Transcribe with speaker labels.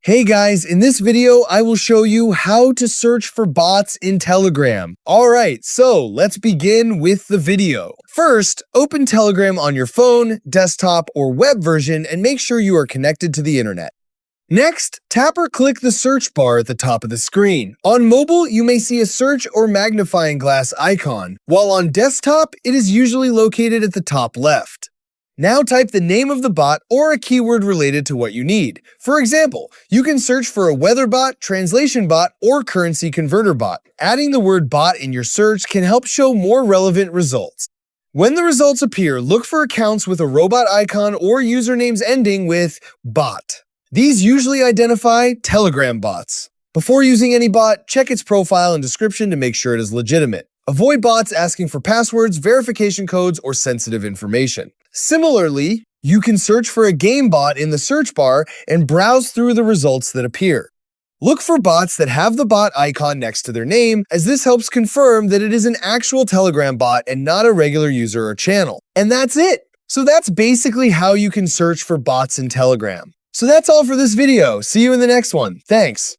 Speaker 1: Hey guys, in this video, I will show you how to search for bots in Telegram. Alright, so let's begin with the video. First, open Telegram on your phone, desktop, or web version and make sure you are connected to the internet. Next, tap or click the search bar at the top of the screen. On mobile, you may see a search or magnifying glass icon, while on desktop, it is usually located at the top left. Now type the name of the bot or a keyword related to what you need. For example, you can search for a weather bot, translation bot, or currency converter bot. Adding the word bot in your search can help show more relevant results. When the results appear, look for accounts with a robot icon or usernames ending with bot. These usually identify Telegram bots. Before using any bot, check its profile and description to make sure it is legitimate. Avoid bots asking for passwords, verification codes, or sensitive information. Similarly, you can search for a game bot in the search bar and browse through the results that appear. Look for bots that have the bot icon next to their name, as this helps confirm that it is an actual Telegram bot and not a regular user or channel. And that's it! So that's basically how you can search for bots in Telegram. So that's all for this video. See you in the next one. Thanks.